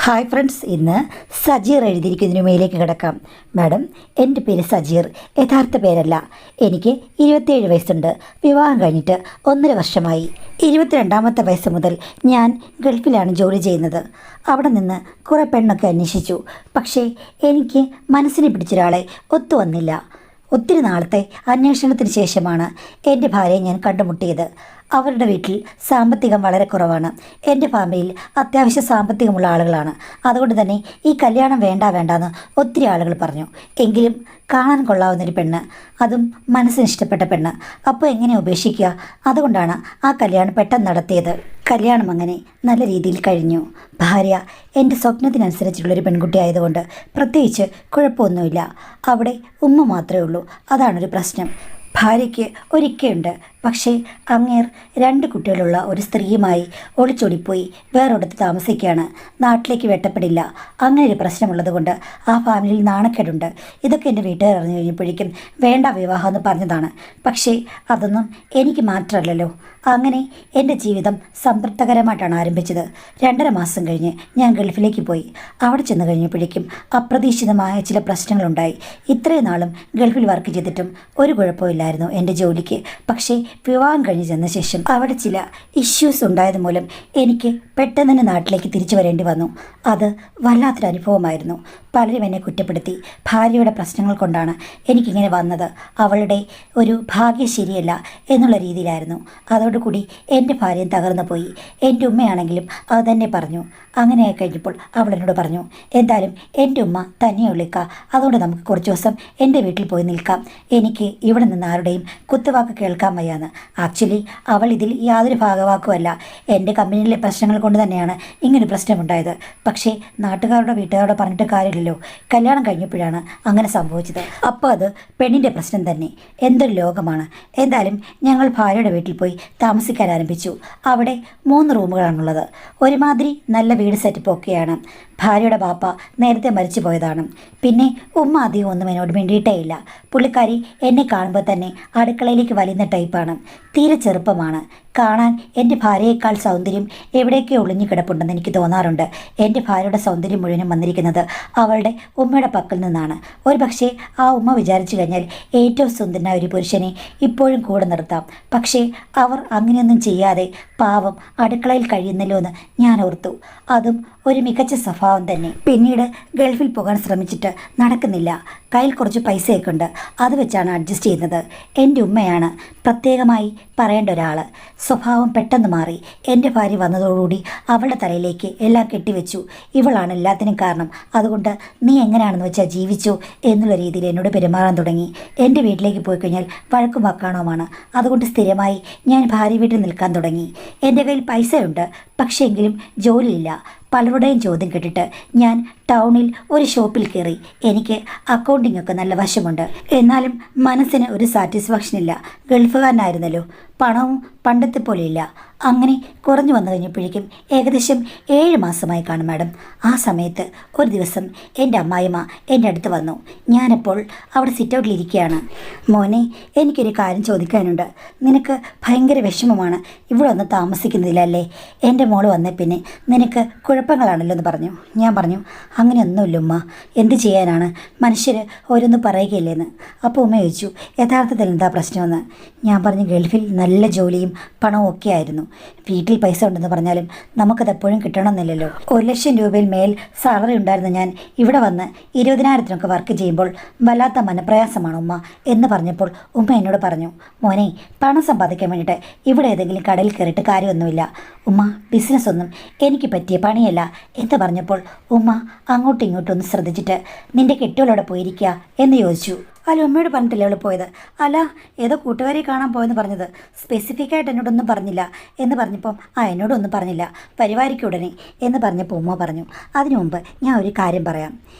Hi friends, ഇന്ന് സജീർ എഴുതിയിരിക്കുന്നതിന് മേലേക്ക് കിടക്കാം. മാഡം, എൻ്റെ പേര് സജീർ, യഥാർത്ഥ പേരല്ല. എനിക്ക് 27 വയസ്സുണ്ട്. വിവാഹം കഴിഞ്ഞിട്ട് 1.5 വർഷമായി. 22ാമത്തെ വയസ്സ് മുതൽ ഞാൻ ഗൾഫിലാണ് ജോലി ചെയ്യുന്നത്. അവിടെ നിന്ന് കുറേ പെണ്ണൊക്കെ അന്വേഷിച്ചു. പക്ഷേ എനിക്ക് മനസ്സിനെ പിടിച്ചൊരാളെ ഒത്തു വന്നില്ല. ഒത്തിരി നാളത്തെ അന്വേഷണത്തിന് ശേഷമാണ് എൻ്റെ ഭാര്യയെ ഞാൻ കണ്ടുമുട്ടിയത്. അവരുടെ വീട്ടിൽ സാമ്പത്തികം വളരെ കുറവാണ്. എൻ്റെ ഫാമിലിയിൽ അത്യാവശ്യം സാമ്പത്തികമുള്ള ആളുകളാണ്. അതുകൊണ്ട് തന്നെ ഈ കല്യാണം വേണ്ടാന്ന് ഒത്തിരി ആളുകൾ പറഞ്ഞു. എങ്കിലും കാണാൻ കൊള്ളാവുന്നൊരു പെണ്ണ്, അതും മനസ്സിന് ഇഷ്ടപ്പെട്ട പെണ്ണ്, അപ്പോൾ എങ്ങനെ ഉപേക്ഷിക്കുക? അതുകൊണ്ടാണ് ആ കല്യാണം പെട്ടെന്ന് നടത്തിയത്. കല്യാണം അങ്ങനെ നല്ല രീതിയിൽ കഴിഞ്ഞു. ഭാര്യ എൻ്റെ സ്വപ്നത്തിനനുസരിച്ചുള്ളൊരു പെൺകുട്ടി ആയതുകൊണ്ട് പ്രത്യേകിച്ച് കുഴപ്പമൊന്നുമില്ല. അവിടെ ഉമ്മ മാത്രമേ ഉള്ളൂ. അതാണൊരു പ്രശ്നം. ഭാര്യയ്ക്ക് ഒരിക്കലുണ്ട്. പക്ഷേ അങ്ങേർ 2 കുട്ടികളുള്ള ഒരു സ്ത്രീയുമായി ഒളിച്ചോടിപ്പോയി വേറൊരിടത്ത് താമസിക്കുകയാണ്. നാട്ടിലേക്ക് വെട്ടപ്പെടില്ല. അങ്ങനെ ഒരു പ്രശ്നമുള്ളത് കൊണ്ട് ആ ഫാമിലിയിൽ നാണക്കേടുണ്ട്. ഇതൊക്കെ എൻ്റെ വീട്ടുകാർ അറിഞ്ഞു കഴിഞ്ഞപ്പോഴേക്കും വേണ്ട വിവാഹം എന്ന് പറഞ്ഞതാണ്. പക്ഷേ അതൊന്നും എനിക്ക് മാത്രമല്ലല്ലോ. അങ്ങനെ എൻ്റെ ജീവിതം സംതൃപ്തകരമായിട്ടാണ് ആരംഭിച്ചത്. 2.5 മാസം കഴിഞ്ഞ് ഞാൻ ഗൾഫിലേക്ക് പോയി. അവിടെ ചെന്ന് കഴിഞ്ഞപ്പോഴേക്കും അപ്രതീക്ഷിതമായ ചില പ്രശ്നങ്ങളുണ്ടായി. ഇത്രയും നാളും ഗൾഫിൽ വർക്ക് ചെയ്തിട്ടും ഒരു കുഴപ്പമില്ലായിരുന്നു എൻ്റെ ജോലിക്ക്. പക്ഷേ വിവാഹം കഴിഞ്ഞ് ചെന്ന ശേഷം അവിടെ ചില ഇഷ്യൂസ് ഉണ്ടായത് മൂലം എനിക്ക് പെട്ടെന്ന് തന്നെ നാട്ടിലേക്ക് തിരിച്ചു വരേണ്ടി വന്നു. അത് വല്ലാത്തൊരു അനുഭവമായിരുന്നു. പലരും എന്നെ കുറ്റപ്പെടുത്തി. ഭാര്യയുടെ പ്രശ്നങ്ങൾ കൊണ്ടാണ് എനിക്കിങ്ങനെ വന്നത്, അവളുടെ ഒരു ഭാഗ്യം ശരിയല്ല എന്നുള്ള രീതിയിലായിരുന്നു. അതോടുകൂടി എൻ്റെ ഭാര്യയും തകർന്നു പോയി. എൻ്റെ ഉമ്മയാണെങ്കിലും അത് തന്നെ പറഞ്ഞു. അങ്ങനെ കഴിഞ്ഞപ്പോൾ അവൾ എന്നോട് പറഞ്ഞു, എന്തായാലും എൻ്റെ ഉമ്മ തന്നെയുള്ളിക്ക, അതുകൊണ്ട് നമുക്ക് കുറച്ച് ദിവസം എൻ്റെ വീട്ടിൽ പോയി നിൽക്കാം. എനിക്ക് ഇവിടെ നിന്ന് ആരുടെയും കുത്തുവാക്ക് കേൾക്കാൻ വയ്യാന്ന്. ആക്ച്വലി അവൾ ഇതിൽ യാതൊരു ഭാഗവാക്കുമല്ല. എൻ്റെ കമ്പനിയിലെ പ്രശ്നങ്ങൾ കൊണ്ട് തന്നെയാണ് ഇങ്ങനെ പ്രശ്നമുണ്ടായത്. പക്ഷേ നാട്ടുകാരുടെ വീട്ടുകാരോട് പറഞ്ഞിട്ട് കാര്യമില്ലല്ലോ. കല്യാണം കഴിഞ്ഞപ്പോഴാണ് അങ്ങനെ സംഭവിച്ചത്. അപ്പോൾ അത് പെണ്ണിൻ്റെ പ്രശ്നം തന്നെ. എന്തൊരു ലോകമാണ്. എന്തായാലും ഞങ്ങൾ ഭാര്യയുടെ വീട്ടിൽ പോയി താമസിക്കാൻ ആരംഭിച്ചു. അവിടെ 3 റൂമുകളാണുള്ളത്. ഒരുമാതിരി നല്ല വീട് സെറ്റപ്പ് ഒക്കെയാണ്. ഭാര്യയുടെ ബാപ്പ നേരത്തെ മരിച്ചു പോയതാണ്. പിന്നെ ഉമ്മ അധികം ഒന്നും എന്നോട് വേണ്ടിയിട്ടേ ഇല്ല. പുള്ളിക്കാരി എന്നെ കാണുമ്പോൾ തന്നെ അടുക്കളയിലേക്ക് വലിയുന്ന ടൈപ്പാണ്. തീരെ ചെറുപ്പമാണ്. കാണാൻ എൻ്റെ ഭാര്യയേക്കാൾ സൗന്ദര്യം എവിടെയൊക്കെ ഒളിഞ്ഞു കിടപ്പുണ്ടെന്ന് എനിക്ക് തോന്നാറുണ്ട്. എൻ്റെ ഭാര്യയുടെ സൗന്ദര്യം മുഴുവനും വന്നിരിക്കുന്നത് അവളുടെ ഉമ്മയുടെ പക്കൽ നിന്നാണ്. ഒരു പക്ഷേ ആ ഉമ്മ വിചാരിച്ചു കഴിഞ്ഞാൽ ഏറ്റവും സുന്ദരനായ ഒരു പുരുഷനെ ഇപ്പോഴും കൂടെ നിർത്താം. പക്ഷേ അവർ അങ്ങനെയൊന്നും ചെയ്യാതെ പാവം അടുക്കളയിൽ കഴിയുന്നല്ലോ എന്ന് ഞാൻ ഓർത്തു. അതും ഒരു മികച്ച സ്വഭാവം തന്നെ. പിന്നീട് ഗൾഫിൽ പോകാൻ ശ്രമിച്ചിട്ട് നടക്കുന്നില്ല. കയ്യിൽ കുറച്ച് പൈസയൊക്കെ ഉണ്ട്. അത് വെച്ചാണ് അഡ്ജസ്റ്റ് ചെയ്യുന്നത്. എൻ്റെ ഉമ്മയാണ് പ്രത്യേകമായി പറയേണ്ട ഒരാൾ. സ്വഭാവം പെട്ടെന്ന് മാറി. എൻ്റെ ഭാര്യ വന്നതോടുകൂടി അവളുടെ തലയിലേക്ക് എല്ലാം കെട്ടിവെച്ചു. ഇവളാണ് എല്ലാത്തിനും കാരണം, അതുകൊണ്ട് നീ എങ്ങനെയാണെന്ന് വെച്ചാൽ ജീവിച്ചു എന്നുള്ള രീതിയിൽ എന്നോട് പെരുമാറാൻ തുടങ്ങി. എൻ്റെ വീട്ടിലേക്ക് പോയി കഴിഞ്ഞാൽ വഴക്കും വക്കാണവുമാണ്. അതുകൊണ്ട് സ്ഥിരമായി ഞാൻ ഭാര്യ വീട്ടിൽ നിൽക്കാൻ തുടങ്ങി. എൻ്റെ കയ്യിൽ പൈസയുണ്ട്, പക്ഷേ എങ്കിലും ജോലിയില്ല. പലരുടെയും ചോദ്യം കേട്ടിട്ട് ഞാൻ ടൗണിൽ ഒരു ഷോപ്പിൽ കയറി. എനിക്ക് അക്കൗണ്ടിംഗ് ഒക്കെ നല്ല വശമുണ്ട്. എന്നാലും മനസ്സിന് ഒരു സാറ്റിസ്ഫാക്ഷൻ ഇല്ല. ഗൾഫുകാരനായിരുന്നല്ലോ, പണവും പണ്ടത്തെ പോലെയില്ല. അങ്ങനെ കുറഞ്ഞു വന്നു കഴിഞ്ഞപ്പോഴേക്കും ഏകദേശം 7 മാസമായി കാണും മാഡം. ആ സമയത്ത് ഒരു ദിവസം എൻ്റെ അമ്മായിമ്മ എൻ്റെ അടുത്ത് വന്നു. ഞാനപ്പോൾ അവിടെ സിറ്റൗട്ടിലിരിക്കുകയാണ്. മോനെ, എനിക്കൊരു കാര്യം ചോദിക്കാനുണ്ട്. നിനക്ക് ഭയങ്കര വിഷമമാണ് ഇവിടെ ഒന്ന് താമസിക്കുന്നതിലല്ലേ? എൻ്റെ മോള് വന്നേ പിന്നെ നിനക്ക് കുഴപ്പങ്ങളാണല്ലോ എന്ന് പറഞ്ഞു. ഞാൻ പറഞ്ഞു, അങ്ങനെയൊന്നുമില്ല ഉമ്മ, എന്ത് ചെയ്യാനാണ്, മനുഷ്യർ ഓരോന്ന് പറയുകയില്ലേന്ന്. അപ്പോൾ ഉമ്മ ചോദിച്ചു, യഥാർത്ഥത്തിൽ എന്താ പ്രശ്നമെന്ന്. ഞാൻ പറഞ്ഞു, ഗൾഫിൽ നല്ല ജോലിയും പണവും ഒക്കെ ആയിരുന്നു. വീട്ടിൽ പൈസ ഉണ്ടെന്ന് പറഞ്ഞാലും നമുക്കത് എപ്പോഴും കിട്ടണമെന്നില്ലല്ലോ. 1 ലക്ഷം രൂപയിൽ മേൽ സാലറി ഉണ്ടായിരുന്ന ഞാൻ ഇവിടെ വന്ന് 20,000-നൊക്കെ വർക്ക് ചെയ്യുമ്പോൾ വല്ലാത്ത മനപ്രയാസമാണ് ഉമ്മ എന്ന് പറഞ്ഞപ്പോൾ ഉമ്മ എന്നോട് പറഞ്ഞു, മോനെ, പണം സമ്പാദിക്കാൻ വേണ്ടിയിട്ട് ഇവിടെ ഏതെങ്കിലും കടയിൽ കയറിയിട്ട് കാര്യമൊന്നുമില്ല ഉമ്മ, ബിസിനസ്സൊന്നും എനിക്ക് പറ്റിയ പണിയല്ല എന്ന് പറഞ്ഞപ്പോൾ ഉമ്മ അങ്ങോട്ടും ഇങ്ങോട്ടും ഒന്ന് ശ്രദ്ധിച്ചിട്ട്, നിൻ്റെ കെട്ടിയോളോടെ പോയിരിക്കുക എന്ന് ചോദിച്ചു. അല്ല, ഉമ്മയോട് പറഞ്ഞിട്ടില്ല അവൾ പോയത്. അല്ല, ഏതോ കൂട്ടുകാരെ കാണാൻ പോയെന്ന് പറഞ്ഞത്. സ്പെസിഫിക്കായിട്ട് എന്നോടൊന്നും പറഞ്ഞില്ല എന്ന് പറഞ്ഞപ്പം എന്നോടൊന്നും പറഞ്ഞില്ല, പരിവാരിക്ക് ഉടനെ എന്ന് പറഞ്ഞപ്പോൾ ഉമ്മ പറഞ്ഞു, അതിനു മുമ്പ് ഞാൻ ഒരു കാര്യം പറയാം.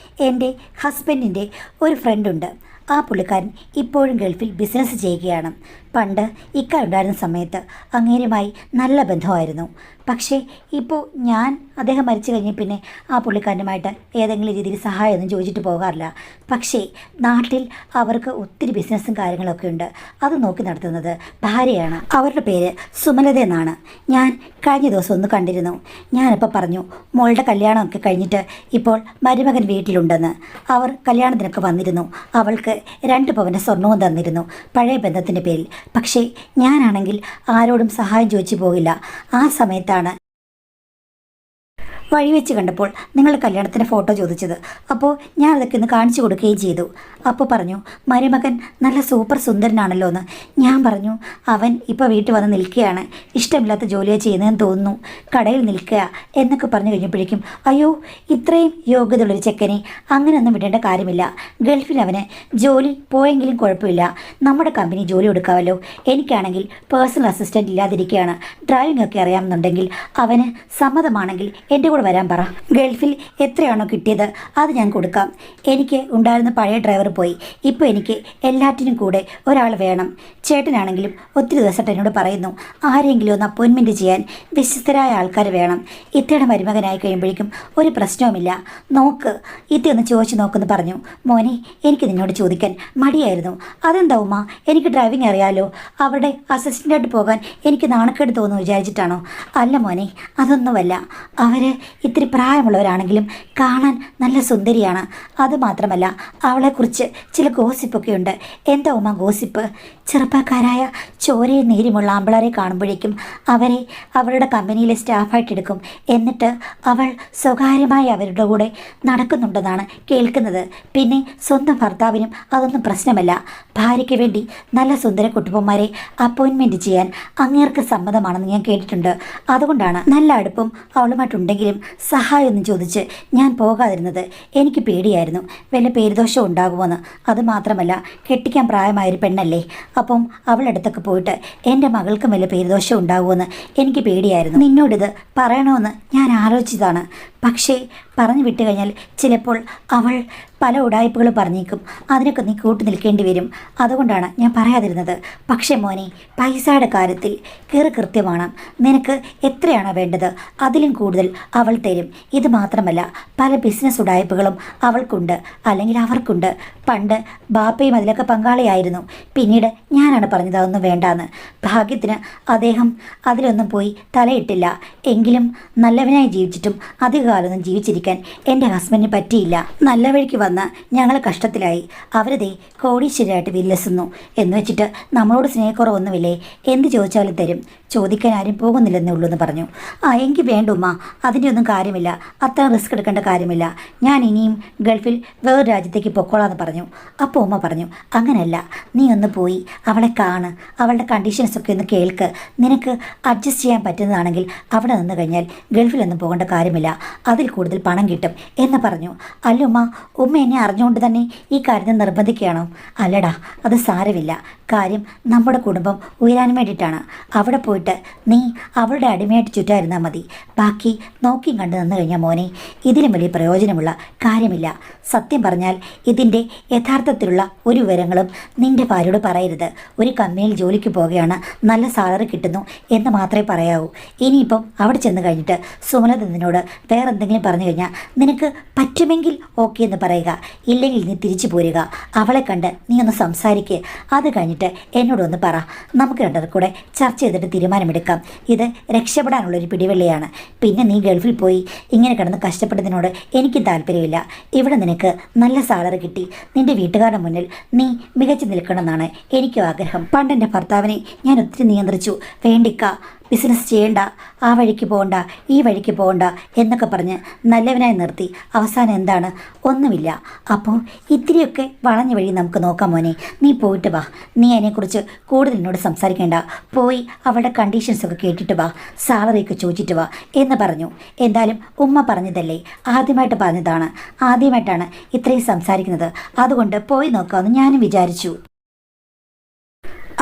എൻ്റെ ഹസ്ബൻഡിൻ്റെ ഒരു ഫ്രണ്ടുണ്ട്. ആ പുള്ളിക്കാരൻ ഇപ്പോഴും ഗൾഫിൽ ബിസിനസ് ചെയ്യുകയാണ്. പണ്ട് ഇക്ക ഉണ്ടായിരുന്ന സമയത്ത് അങ്ങേരുമായി നല്ല ബന്ധമായിരുന്നു. പക്ഷേ ഇപ്പോൾ ഞാൻ അദ്ദേഹം മരിച്ചു കഴിഞ്ഞ പിന്നെ ആ പുള്ളിക്കാരനുമായിട്ട് ഏതെങ്കിലും രീതിയിൽ സഹായമൊന്നും ചോദിച്ചിട്ട് പോകാറില്ല. പക്ഷേ നാട്ടിൽ അവർക്ക് ഒത്തിരി ബിസിനസ്സും കാര്യങ്ങളൊക്കെ ഉണ്ട്. അത് നോക്കി നടത്തുന്നത് ഭാര്യയാണ്. അവരുടെ പേര് സുമലത എന്നാണ്. ഞാൻ കഴിഞ്ഞ ദിവസം ഒന്ന് കണ്ടിരുന്നു. ഞാനിപ്പോൾ പറഞ്ഞു മോളുടെ കല്യാണമൊക്കെ കഴിഞ്ഞിട്ട് ഇപ്പോൾ മരുമകൻ വീട്ടിലുണ്ടെന്ന്. അവർ കല്യാണത്തിനൊക്കെ വന്നിരുന്നു. അവൾക്ക് 2 പവൻ്റെ സ്വർണവും തന്നിരുന്നു പഴയ ബന്ധത്തിൻ്റെ പേരിൽ. പക്ഷേ ഞാനാണെങ്കിൽ ആരോടും സഹായം ചോദിച്ചു പോകില്ല. ആ സമയത്താണ് വഴി വെച്ച് കണ്ടപ്പോൾ നിങ്ങൾ കല്യാണത്തിൻ്റെ ഫോട്ടോ ചോദിച്ചത്. അപ്പോൾ ഞാൻ അതൊക്കെ ഒന്ന് കാണിച്ചു കൊടുക്കുകയും ചെയ്തു. അപ്പോൾ പറഞ്ഞു മരുമകൻ നല്ല സൂപ്പർ സുന്ദരനാണല്ലോ എന്ന്. ഞാൻ പറഞ്ഞു അവൻ ഇപ്പോൾ വീട്ടിൽ വന്ന് നിൽക്കുകയാണ്, ഇഷ്ടമില്ലാത്ത ജോലിയെ ചെയ്യുന്നതെന്ന് തോന്നുന്നു, കടയിൽ നിൽക്കുക എന്നൊക്കെ പറഞ്ഞു കഴിഞ്ഞപ്പോഴേക്കും അയ്യോ ഇത്രയും യോഗ്യതയുള്ളൊരു ചെക്കനെ അങ്ങനെയൊന്നും വിടേണ്ട കാര്യമില്ല. ഗൾഫിൽ അവന് ജോലി പോയെങ്കിലും കുഴപ്പമില്ല, നമ്മുടെ കമ്പനി ജോലി കൊടുക്കാമല്ലോ. എനിക്കാണെങ്കിൽ പേഴ്സണൽ അസിസ്റ്റൻ്റ് ഇല്ലാതിരിക്കുകയാണ്. ഡ്രൈവിംഗ് ഒക്കെ അറിയാമെന്നുണ്ടെങ്കിൽ അവന് സമ്മതമാണെങ്കിൽ എൻ്റെ കൂടെ വരാൻ പറ. ഗൾഫിൽ എത്രയാണോ കിട്ടിയത് അത് ഞാൻ കൊടുക്കാം. എനിക്ക് ഉണ്ടായിരുന്ന പഴയ ഡ്രൈവർ പോയി. ഇപ്പോൾ എനിക്ക് എല്ലാറ്റിനും കൂടെ ഒരാൾ വേണം. ചേട്ടനാണെങ്കിലും ഒത്തിരി ദിവസമായിട്ട് എന്നോട് പറയുന്നു ആരെങ്കിലും ഒന്ന് അപ്പോയിൻമെൻറ്റ് ചെയ്യാൻ വിശ്വസ്തരായ ആൾക്കാർ വേണം. ഇത്തയുടെ മരുമകനായി കഴിയുമ്പോഴേക്കും ഒരു പ്രശ്നവുമില്ല. നോക്ക് ഇത്ത ഒന്ന് ചോദിച്ചു നോക്കുമെന്ന് പറഞ്ഞു. മോനെ എനിക്ക് നിന്നോട് ചോദിക്കാൻ മടിയായിരുന്നു. അതെന്താ ഉമ്മ, എനിക്ക് ഡ്രൈവിംഗ് അറിയാലോ, അവരുടെ അസിസ്റ്റൻ്റായിട്ട് പോകാൻ എനിക്ക് നാണക്കേട് തോന്നുന്നു വിചാരിച്ചിട്ടാണോ? അല്ല മോനെ, അതൊന്നുമല്ല. അവർ ഇത്തിരി പ്രായമുള്ളവരാണെങ്കിലും കാണാൻ നല്ല സുന്ദരിയാണ്. അതുമാത്രമല്ല അവളെക്കുറിച്ച് ചില ഗോസിപ്പൊക്കെ ഉണ്ട്. എന്താ ഉമ്മ ഗോസിപ്പ്? ചെറുപ്പക്കാരായ ചോരയും നീരുമുള്ള ആമ്പിളാരെ കാണുമ്പോഴേക്കും അവരെ അവരുടെ കമ്പനിയിലെ സ്റ്റാഫായിട്ടെടുക്കും. എന്നിട്ട് അവൾ സ്വകാര്യമായി അവരുടെ കൂടെ നടക്കുന്നുണ്ടെന്നാണ് കേൾക്കുന്നത്. പിന്നെ സ്വന്തം ഭർത്താവിനും അതൊന്നും പ്രശ്നമല്ല. ഭാര്യയ്ക്ക് വേണ്ടി നല്ല സുന്ദര കുട്ടുപ്പന്മാരെ അപ്പോയിൻമെൻറ്റ് ചെയ്യാൻ അങ്ങേർക്ക് സമ്മതമാണെന്ന് ഞാൻ കേട്ടിട്ടുണ്ട്. അതുകൊണ്ടാണ് നല്ല അടുപ്പം അവളുമായിട്ടുണ്ടെങ്കിലും സഹായമൊന്നും ചോദിച്ച് ഞാൻ പോകാതിരുന്നത്. എനിക്ക് പേടിയായിരുന്നു വല്ല പേരുദോഷം ഉണ്ടാകുമോയെന്ന്. അതുമാത്രമല്ല കെട്ടിക്കാൻ പ്രായമായൊരു പെണ്ണല്ലേ, അപ്പം അവളടുത്തൊക്കെ പോയിട്ട് എൻ്റെ മകൾക്കും വല്ല പേരുദോഷം ഉണ്ടാകുമോയെന്ന് എനിക്ക് പേടിയായിരുന്നു. നിന്നോടിത് പറയണമെന്ന് ഞാൻ ആലോചിച്ചതാണ്. പക്ഷേ പറഞ്ഞു വിട്ടു കഴിഞ്ഞാൽ ചിലപ്പോൾ അവൾ പല ഉടായ്പകളും പറഞ്ഞേക്കും. അതിനൊക്കെ നീ കൂട്ടു നിൽക്കേണ്ടി വരും. അതുകൊണ്ടാണ് ഞാൻ പറയാതിരുന്നത്. പക്ഷേ മോനെ, പൈസയുടെ കാര്യത്തിൽ കൃത്യമാണ്. നിനക്ക് എത്രയാണോ വേണ്ടത് അതിലും കൂടുതൽ അവൾ തരും. ഇത് മാത്രമല്ല പല ബിസിനസ് ഉടായ്പകളും അവൾക്കുണ്ട്, അല്ലെങ്കിൽ അവർക്കുണ്ട്. പണ്ട് ബാപ്പയും അതിലൊക്കെ പങ്കാളിയായിരുന്നു. പിന്നീട് ഞാനാണ് പറഞ്ഞത് അതൊന്നും വേണ്ടാന്ന്. ഭാഗ്യത്തിന് അദ്ദേഹം അതിലൊന്നും പോയി തലയിട്ടില്ല. എങ്കിലും നല്ലവനായി ജീവിച്ചിട്ടും അധികകാലമൊന്നും ജീവിച്ചിരിക്കാൻ എൻ്റെ ഹസ്ബൻഡിന് പറ്റിയില്ല. നല്ല വഴിക്ക് വന്ന് ഞങ്ങൾ കഷ്ടത്തിലായി. അവരതേ കോടീശ്വരായിട്ട് വില്ലസുന്നു എന്ന് വെച്ചിട്ട് നമ്മളോട് സ്നേഹക്കുറവൊന്നുമില്ലേ? എന്ത് ചോദിച്ചാലും തരും. ചോദിക്കാൻ ആരും പോകുന്നില്ലെന്നേ ഉള്ളൂ എന്ന് പറഞ്ഞു. എങ്കിൽ വേണ്ടുമ്മ, അതിൻ്റെ ഒന്നും കാര്യമില്ല, അത്ര റിസ്ക് എടുക്കേണ്ട കാര്യമില്ല. ഞാൻ ഇനിയും ഗൾഫിൽ വേറൊരു രാജ്യത്തേക്ക് പൊക്കോളാന്ന് പറഞ്ഞു. അപ്പോൾ ഉമ്മ പറഞ്ഞു അങ്ങനെയല്ല, നീ ഒന്ന് പോയി അവളെ കാണ്, അവളുടെ കണ്ടീഷൻസൊക്കെ ഒന്ന് കേൾക്ക്. നിനക്ക് അഡ്ജസ്റ്റ് ചെയ്യാൻ പറ്റുന്നതാണെങ്കിൽ അവിടെ നിന്ന് കഴിഞ്ഞാൽ ഗൾഫിലൊന്നും പോകേണ്ട കാര്യമില്ല, അതിൽ കൂടുതൽ പണം കിട്ടും എന്ന് പറഞ്ഞു. അല്ലുമ്മ, ഉമ്മ എന്നെ അറിഞ്ഞുകൊണ്ട് തന്നെ ഈ കാര്യത്തിൽ നിർബന്ധിക്കുകയാണോ? അല്ലടാ, അത് സാരമില്ല. കാര്യം നമ്മുടെ കുടുംബം ഉയരാൻ വേണ്ടിയിട്ടാണ്. അവിടെ പോയിട്ട് നീ അവളുടെ അടിമയായിട്ട് ചുറ്റായിരുന്നാൽ മതി. ബാക്കി നോക്കിയും കണ്ടു നിന്ന് കഴിഞ്ഞാൽ മോനെ ഇതിലും വലിയ പ്രയോജനമുള്ള കാര്യമില്ല. സത്യം പറഞ്ഞാൽ ഇതിൻ്റെ യഥാർത്ഥത്തിലുള്ള ഒരു വിവരങ്ങളും നിൻ്റെ ഭാര്യയോട് പറയരുത്. ഒരു കമ്പനിയിൽ ജോലിക്ക് പോവുകയാണ്, നല്ല സാലറി കിട്ടുന്നു എന്ന് മാത്രമേ പറയാവൂ. ഇനിയിപ്പം അവിടെ ചെന്ന് കഴിഞ്ഞിട്ട് സുമലത നിന്നോട് വേറെ എന്തെങ്കിലും പറഞ്ഞു കഴിഞ്ഞാൽ നിനക്ക് പറ്റുമെങ്കിൽ ഓക്കെ എന്ന് പറയുക, ഇല്ലെങ്കിൽ നീ തിരിച്ചു പോരുക. അവളെ കണ്ട് നീ ഒന്ന് സംസാരിക്കുക. അത് കഴിഞ്ഞിട്ട് എന്നോടൊന്ന് പറ, നമുക്ക് രണ്ടര കൂടെ ചർച്ച ചെയ്തിട്ട് തീരുമാനമെടുക്കാം. ഇത് രക്ഷപ്പെടാനുള്ളൊരു പിടിവള്ളിയാണ്. പിന്നെ നീ ഗൾഫിൽ പോയി ഇങ്ങനെ കിടന്ന് കഷ്ടപ്പെടുന്നതിനോട് എനിക്ക് താല്പര്യമില്ല. ഇവിടെ നിനക്ക് നല്ല സാലറി കിട്ടി നിൻ്റെ വീട്ടുകാരുടെ മുന്നിൽ നീ മികച്ചു നിൽക്കണമെന്നാണ് എനിക്കും ആഗ്രഹം. പണ്ടെൻ്റെ ഭർത്താവിനെ ഞാൻ ഒത്തിരി നിയന്ത്രിച്ചു. വേണ്ടിക്ക, ബിസിനസ് ചെയ്യേണ്ട, ആ വഴിക്ക് പോകണ്ട, ഈ വഴിക്ക് പോകണ്ട എന്നൊക്കെ പറഞ്ഞ് നല്ലവനായി നിർത്തി. അവസാനം എന്താണ്? ഒന്നുമില്ല. അപ്പോൾ ഇത്തിരിയൊക്കെ വളഞ്ഞ വഴി നമുക്ക് നോക്കാം മോനെ. നീ പോയിട്ട് വാ. നീ അതിനെക്കുറിച്ച് കൂടുതൽ എന്നോട് സംസാരിക്കേണ്ട. പോയി അവളുടെ കണ്ടീഷൻസൊക്കെ കേട്ടിട്ട് വാ, സാലറിയൊക്കെ ചോദിച്ചിട്ട് വാ എന്ന് പറഞ്ഞു. എന്തായാലും ഉമ്മ പറഞ്ഞതല്ലേ, ആദ്യമായിട്ട് പറഞ്ഞതാണ്, ആദ്യമായിട്ടാണ് ഇത്രയും സംസാരിക്കുന്നത്. അതുകൊണ്ട് പോയി നോക്കാമെന്ന് ഞാനും വിചാരിച്ചു.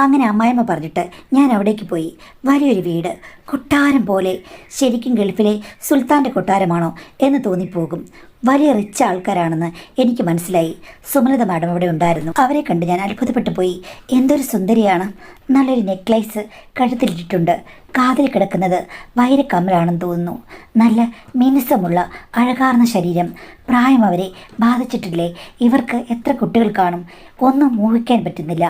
അങ്ങനെ അമ്മായിമ്മ പറഞ്ഞിട്ട് ഞാൻ അവിടേക്ക് പോയി. വലിയൊരു വീട്, കൊട്ടാരം പോലെ. ശരിക്കും ഗൾഫിലെ സുൽത്താൻ്റെ കൊട്ടാരമാണോ എന്ന് തോന്നിപ്പോകും. വലിയ റിച്ച് ആൾക്കാരാണെന്ന് എനിക്ക് മനസ്സിലായി. സുമലത മാഡം അവിടെ ഉണ്ടായിരുന്നു. അവരെ കണ്ട് ഞാൻ അത്ഭുതപ്പെട്ടു പോയി. എന്തൊരു സുന്ദരിയാണ്. നല്ലൊരു നെക്ലേസ് കഴുത്തിലിട്ടിട്ടുണ്ട്. കാതിൽ കിടക്കുന്നത് വൈരക്കമ്മലാണെന്ന് തോന്നുന്നു. നല്ല മിനുസമുള്ള അഴകാർന്ന ശരീരം. പ്രായം അവരെ ബാധിച്ചിട്ടില്ലേ? ഇവർക്ക് എത്ര കുട്ടികൾ കാണും? ഒന്നും ഊഹിക്കാൻ പറ്റുന്നില്ല.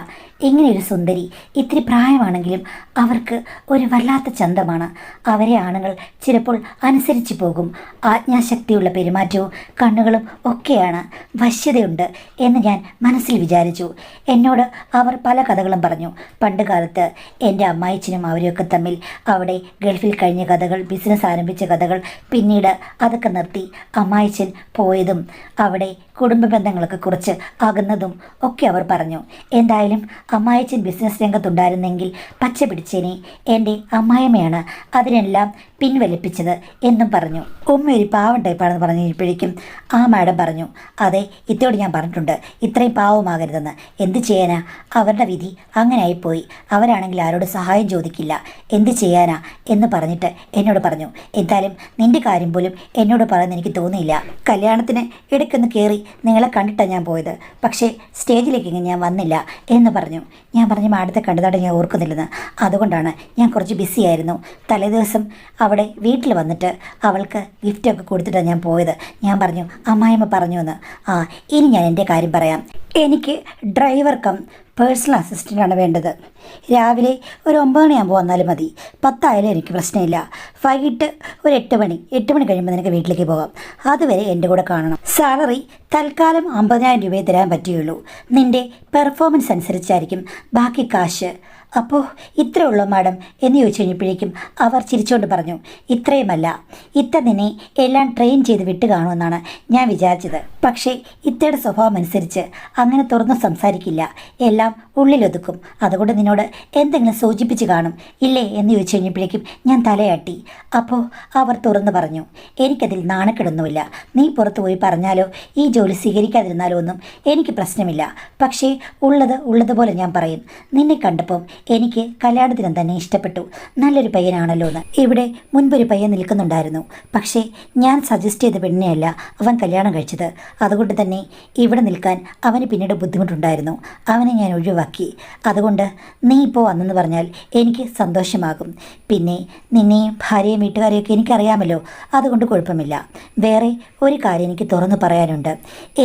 ഇങ്ങനെയൊരു സുന്ദരി ഇത്തിരി പ്രായമാണെങ്കിലും അവർക്ക് ഒരു വല്ലാത്ത ചന്തമാണ്. അവരെ ആണുങ്ങൾ ചിലപ്പോൾ അനുസരിച്ച് പോകും. ആജ്ഞാശക്തിയുള്ള പെരുമാറ്റവും കണ്ണുകളും ഒക്കെയാണ്. വശ്യതയുണ്ട് എന്ന് ഞാൻ മനസ്സിൽ വിചാരിച്ചു. എന്നോട് അവർ പല കഥകളും പറഞ്ഞു. പണ്ട് കാലത്ത് എൻ്റെ അമ്മായിച്ചനും അവരെയൊക്കെ തമ്മിൽ അവിടെ ഗൾഫിൽ കഴിഞ്ഞ കഥകൾ, ബിസിനസ് ആരംഭിച്ച കഥകൾ, പിന്നീട് അതൊക്കെ നിർത്തി അമ്മായിച്ചൻ പോയതും അവിടെ കുടുംബ ബന്ധങ്ങളൊക്കെ കുറിച്ച് ആകുന്നതും ഒക്കെ അവർ പറഞ്ഞു. എന്തായാലും അമ്മായിച്ചൻ ബിസിനസ് രംഗത്തുണ്ടായിരുന്നെങ്കിൽ പച്ച പിടിച്ചേനെ. എൻ്റെ അമ്മായിമ്മയാണ് അതിനെല്ലാം പിൻവലിപ്പിച്ചത് എന്നും പറഞ്ഞു. ഉമ്മ ഒരു പാവം ടൈപ്പാണെന്ന് പറഞ്ഞപ്പോഴേക്കും ആ മാഡം പറഞ്ഞു, അതെ, ഇത്തോട് ഞാൻ പറഞ്ഞിട്ടുണ്ട് ഇത്രയും പാവമാകരുതെന്ന്. എന്ത് ചെയ്യാനാ, അവരുടെ വിധി അങ്ങനെ ആയിപ്പോയി. അവരാണെങ്കിൽ ആരോട് സഹായം ചോദിക്കില്ല. എന്ത് ചെയ്യാനാ എന്ന് പറഞ്ഞിട്ട് എന്നോട് പറഞ്ഞു. എന്തായാലും നിൻ്റെ കാര്യം പോലും എന്നോട് പറയുന്നത് എനിക്ക് തോന്നിയില്ല. കല്യാണത്തിന് ഇടയ്ക്കൊന്ന് കയറി നിങ്ങളെ കണ്ടിട്ടാണ് ഞാൻ പോയത്. പക്ഷേ സ്റ്റേജിലേക്ക് ഞാൻ വന്നില്ല എന്ന് പറഞ്ഞു. ഞാൻ പറഞ്ഞു മാഡത്തെ കണ്ടതായിട്ട് ഞാൻ ഓർക്കുന്നില്ലെന്ന്. അതുകൊണ്ടാണ് ഞാൻ കുറച്ച് ബിസി ആയിരുന്നു. തലേദിവസം അവിടെ വീട്ടിൽ വന്നിട്ട് അവൾക്ക് ഗിഫ്റ്റൊക്കെ കൊടുത്തിട്ടാണ് ഞാൻ പോയത്. ഞാൻ പറഞ്ഞു അമ്മായിമ്മ പറഞ്ഞു എന്ന്. ഇനി ഞാൻ എൻ്റെ കാര്യം പറയാം. എനിക്ക് ഡ്രൈവർ കം പേഴ്സണൽ അസിസ്റ്റൻ്റാണ് വേണ്ടത്. രാവിലെ ഒരു 9 മണിയാകുമ്പോൾ വന്നാലും മതി. 10 ആയാലും എനിക്ക് പ്രശ്നമില്ല. വൈകിട്ട് ഒരു 8 മണി കഴിയുമ്പോൾ നിനക്ക് വീട്ടിലേക്ക് പോകാം. അതുവരെ എൻ്റെ കൂടെ കാണണം. സാലറി തൽക്കാലം 50,000 രൂപയെ തരാൻ പറ്റുകയുള്ളൂ. നിൻ്റെ പെർഫോമൻസ് അനുസരിച്ചായിരിക്കും ബാക്കി കാശ്. അപ്പോൾ ഇത്രേ ഉള്ളൂ മാഡം എന്ന് ചോദിച്ചു കഴിഞ്ഞപ്പോഴേക്കും അവർ ചിരിച്ചുകൊണ്ട് പറഞ്ഞു, ഇത്രയുമല്ല, ഇത്ത നിന്നെ എല്ലാം ട്രെയിൻ ചെയ്ത് വിട്ട് കാണുമെന്നാണ് ഞാൻ വിചാരിച്ചത്. പക്ഷേ ഇത്തയുടെ സ്വഭാവം അനുസരിച്ച് അങ്ങനെ തുറന്ന് സംസാരിക്കില്ല. എല്ലാം ഉള്ളിലൊതുക്കും. അതുകൊണ്ട് നിന്നോട് എന്തെങ്കിലും സൂചിപ്പിച്ച് കാണും ഇല്ലേ എന്ന് ചോദിച്ചു കഴിഞ്ഞപ്പോഴേക്കും ഞാൻ തലയാട്ടി. അപ്പോൾ അവർ തുറന്നു പറഞ്ഞു, എനിക്കതിൽ നാണക്കെടൊന്നുമില്ല. നീ പുറത്തു പോയി പറഞ്ഞാലോ ഈ ജോലി സ്വീകരിക്കാതിരുന്നാലോ ഒന്നും എനിക്ക് പ്രശ്നമില്ല. പക്ഷേ ഉള്ളതുപോലെ ഞാൻ പറയും. നിന്നെ കണ്ടപ്പം എനിക്ക് കല്യാണത്തിനും തന്നെ ഇഷ്ടപ്പെട്ടു. നല്ലൊരു പയ്യനാണല്ലോ എന്ന്. ഇവിടെ മുൻപൊരു പയ്യൻ നിൽക്കുന്നുണ്ടായിരുന്നു. പക്ഷേ ഞാൻ സജസ്റ്റ് ചെയ്ത പെണ്ണിനെയല്ല അവൻ കല്യാണം കഴിച്ചത്. അതുകൊണ്ട് തന്നെ ഇവിടെ നിൽക്കാൻ അവന് പിന്നീട് ബുദ്ധിമുട്ടുണ്ടായിരുന്നു. അവനെ ഞാൻ ഒഴിവാക്കി. അതുകൊണ്ട് നീ ഇപ്പോൾ വന്നെന്ന് പറഞ്ഞാൽ എനിക്ക് സന്തോഷമാകും. പിന്നെ നിന്നെയും ഭാര്യയും വീട്ടുകാരെയൊക്കെ എനിക്കറിയാമല്ലോ. അതുകൊണ്ട് കുഴപ്പമില്ല. വേറെ ഒരു കാര്യം എനിക്ക് തുറന്നു പറയാനുണ്ട്.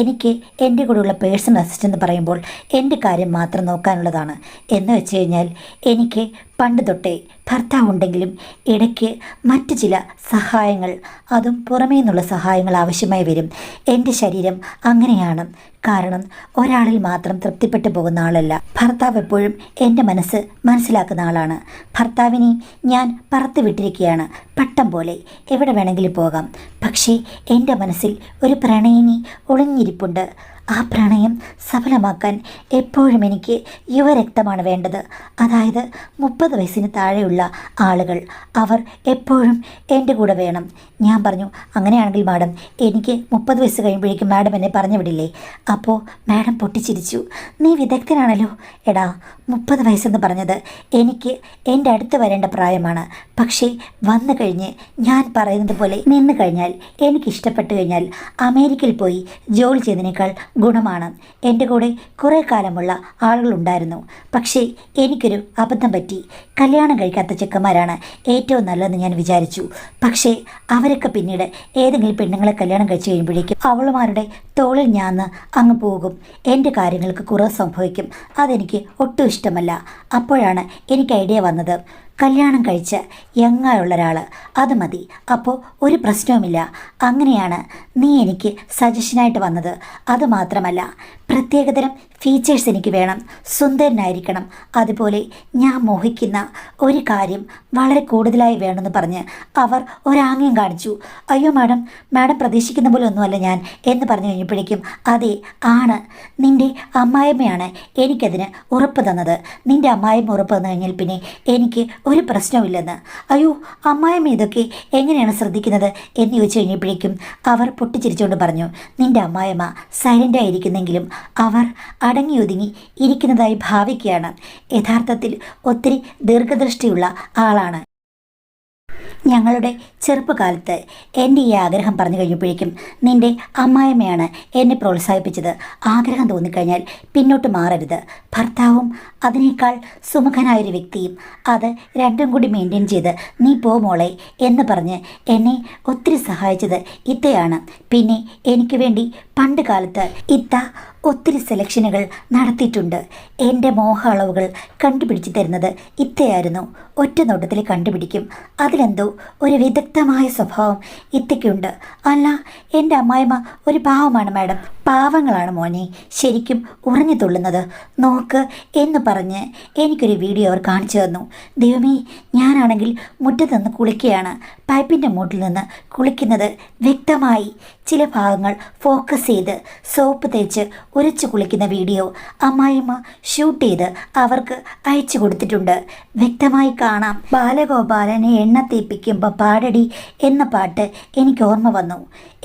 എനിക്ക് എൻ്റെ കൂടെയുള്ള പേഴ്സണൽ അസിസ്റ്റൻ്റ് പറയുമ്പോൾ എൻ്റെ കാര്യം മാത്രം നോക്കാനുള്ളതാണ്. എന്ന് വെച്ച് കഴിഞ്ഞാൽ എനിക്ക് പണ്ട് തൊട്ടേ ഭർത്താവുണ്ടെങ്കിലും ഇടയ്ക്ക് മറ്റ് ചില സഹായങ്ങൾ, അതും പുറമേ നിന്നുള്ള സഹായങ്ങൾ ആവശ്യമായി വരും. എൻ്റെ ശരീരം അങ്ങനെയാണ്. കാരണം ഒരാളിൽ മാത്രം തൃപ്തിപ്പെട്ടു പോകുന്ന ആളല്ല. ഭർത്താവ് എപ്പോഴും എൻ്റെ മനസ്സ് മനസ്സിലാക്കുന്ന ആളാണ്. ഭർത്താവിനെ ഞാൻ പറത്തി വിട്ടിരിക്കുകയാണ്. പട്ടം പോലെ എവിടെ വേണമെങ്കിലും പോകാം. പക്ഷേ എൻ്റെ മനസ്സിൽ ഒരു പ്രണയിനി ഒളിഞ്ഞിരിപ്പുണ്ട്. ആ പ്രണയം സഫലമാക്കാൻ എപ്പോഴും എനിക്ക് യുവരക്തമാണ് വേണ്ടത്. അതായത് 30 വയസ്സിന് താഴെയുള്ള ആളുകൾ. അവർ എപ്പോഴും എൻ്റെ കൂടെ വേണം. ഞാൻ പറഞ്ഞു, അങ്ങനെയാണെങ്കിൽ മാഡം എനിക്ക് 30 വയസ്സ് കഴിയുമ്പോഴേക്കും മാഡം എന്നെ പറഞ്ഞു വിടില്ലേ? അപ്പോൾ മാഡം പൊട്ടിച്ചിരിച്ചു. നീ വിദഗ്ധനാണല്ലോ. എടാ, 30 വയസ്സെന്ന് പറഞ്ഞത് എനിക്ക് എൻ്റെ അടുത്ത് വരേണ്ട പ്രായമാണ്. പക്ഷേ വന്നു കഴിഞ്ഞ് ഞാൻ പറയുന്നത് പോലെ നിന്ന് കഴിഞ്ഞാൽ, എനിക്കിഷ്ടപ്പെട്ടു കഴിഞ്ഞാൽ അമേരിക്കയിൽ പോയി ജോലി ചെയ്തതിനേക്കാൾ ഗുണമാണ്. എൻ്റെ കൂടെ കുറേ കാലമുള്ള ആളുകളുണ്ടായിരുന്നു. പക്ഷേ എനിക്കൊരു അബദ്ധം പറ്റി. കല്യാണം കഴിക്കാത്ത ചെക്കന്മാരാണ് ഏറ്റവും നല്ലതെന്ന് ഞാൻ വിചാരിച്ചു. പക്ഷേ അവരൊക്കെ പിന്നീട് ഏതെങ്കിലും പെണ്ണുങ്ങളെ കല്യാണം കഴിച്ച് കഴിയുമ്പോഴേക്കും അവളുമാരുടെ തോളിൽ ഞാൻ അങ്ങ് പോകും. എൻ്റെ കാര്യങ്ങൾക്ക് കുറവ് സംഭവിക്കും. അതെനിക്ക് ഒട്ടും ഇഷ്ടമല്ല. അപ്പോഴാണ് എനിക്ക് ഐഡിയ വന്നത്, കല്യാണം കഴിച്ച് യങ്ങായുള്ള ഒരാൾ അത് മതി. അപ്പോൾ ഒരു പ്രശ്നവുമില്ല. അങ്ങനെയാണ് നീ എനിക്ക് സജഷനായിട്ട് വന്നത്. അതുമാത്രമല്ല, പ്രത്യേകതരം ഫീച്ചേഴ്സ് എനിക്ക് വേണം. സുന്ദരനായിരിക്കണം. അതുപോലെ ഞാൻ മോഹിക്കുന്ന ഒരു കാര്യം വളരെ കൂടുതലായി വേണമെന്ന് പറഞ്ഞ് അവർ ഒരാംഗ്യം കാണിച്ചു. അയ്യോ മാഡം, മാഡം പ്രതീക്ഷിക്കുന്ന പോലെ ഒന്നുമല്ല ഞാൻ എന്ന് പറഞ്ഞു കഴിഞ്ഞപ്പോഴേക്കും, അതെ ആണ്, നിൻ്റെ അമ്മായിമ്മയാണ് എനിക്കതിന് ഉറപ്പ് തന്നത്. നിൻ്റെ അമ്മായിമ്മ ഉറപ്പ് തന്നു കഴിഞ്ഞാൽ പിന്നെ എനിക്ക് ഒരു പ്രശ്നവുമില്ലെന്ന്. അയ്യോ അമ്മായിമ്മ ഇതൊക്കെ എങ്ങനെയാണ് ശ്രദ്ധിക്കുന്നത് എന്ന് ചോദിച്ചു കഴിഞ്ഞപ്പോഴേക്കും അവർ പൊട്ടിച്ചിരിച്ചുകൊണ്ട് പറഞ്ഞു, നിൻ്റെ അമ്മായിമ്മ സൈലൻ്റായിരിക്കുന്നെങ്കിലും അവർ അടങ്ങിയൊതുങ്ങി ഇരിക്കുന്നതായി ഭാവിക്കുകയാണ്. യഥാർത്ഥത്തിൽ ഒത്തിരി ദീർഘദൃഷ്ടിയുള്ള ആളാണ്. ഞങ്ങളുടെ ചെറുപ്പകാലത്ത് എൻ്റെ ഈ ആഗ്രഹം പറഞ്ഞു കഴിഞ്ഞപ്പോഴേക്കും നിൻ്റെ അമ്മായിമ്മയാണ് എന്നെ പ്രോത്സാഹിപ്പിച്ചത്. ആഗ്രഹം തോന്നിക്കഴിഞ്ഞാൽ പിന്നോട്ട് മാറരുത്. ഭർത്താവും അതിനേക്കാൾ സുമുഖനായൊരു വ്യക്തിയും. അത് രണ്ടും കൂടി മെയിൻറ്റെയിൻ ചെയ്ത് നീ പോ മോളെ എന്ന് പറഞ്ഞ് എന്നെ ഒത്തിരി സഹായിച്ചത് ഇത്തയാണ്. പിന്നെ എനിക്ക് വേണ്ടി പണ്ട് കാലത്ത് ഇത്ത ഒത്തിരി സെലക്ഷനുകൾ നടത്തിയിട്ടുണ്ട്. എൻ്റെ മോഹ അളവുകൾ കണ്ടുപിടിച്ച് തരുന്നത് ഇത്തയായിരുന്നു. ഒറ്റ നോട്ടത്തിൽ കണ്ടുപിടിക്കും. അതിലെന്തോ ഒരു വിദഗ്ധമായ സ്വഭാവം ഇത്തയ്ക്കുണ്ട്. അല്ല, എൻ്റെ അമ്മായിമ്മ ഒരു പാവമാണ് മാഡം. പാവങ്ങളാണ് മോനെ ശരിക്കും ഉറഞ്ഞു തുള്ളുന്നത്. നോക്ക് എന്ന് പറഞ്ഞ് എനിക്കൊരു വീഡിയോ അവർ കാണിച്ചു തന്നു. ദൈവമേ, ഞാനാണെങ്കിൽ മുറ്റത്ത് നിന്ന് കുളിക്കുകയാണ്. പൈപ്പിൻ്റെ മൂട്ടിൽ നിന്ന് കുളിക്കുന്നത് വ്യക്തമായി ചില ഭാഗങ്ങൾ ഫോക്കസ് ചെയ്ത് സോപ്പ് തേച്ച് ഉരച്ച് കുളിക്കുന്ന വീഡിയോ അമ്മായിമ്മ ഷൂട്ട് ചെയ്ത് അവർക്ക് അയച്ചു കൊടുത്തിട്ടുണ്ട്. വ്യക്തമായി കാണാം. ബാലഗോപാലനെ എണ്ണ തേപ്പിക്കുമ്പോൾ പാടടി എന്ന പാട്ട് എനിക്ക് ഓർമ്മ വന്നു.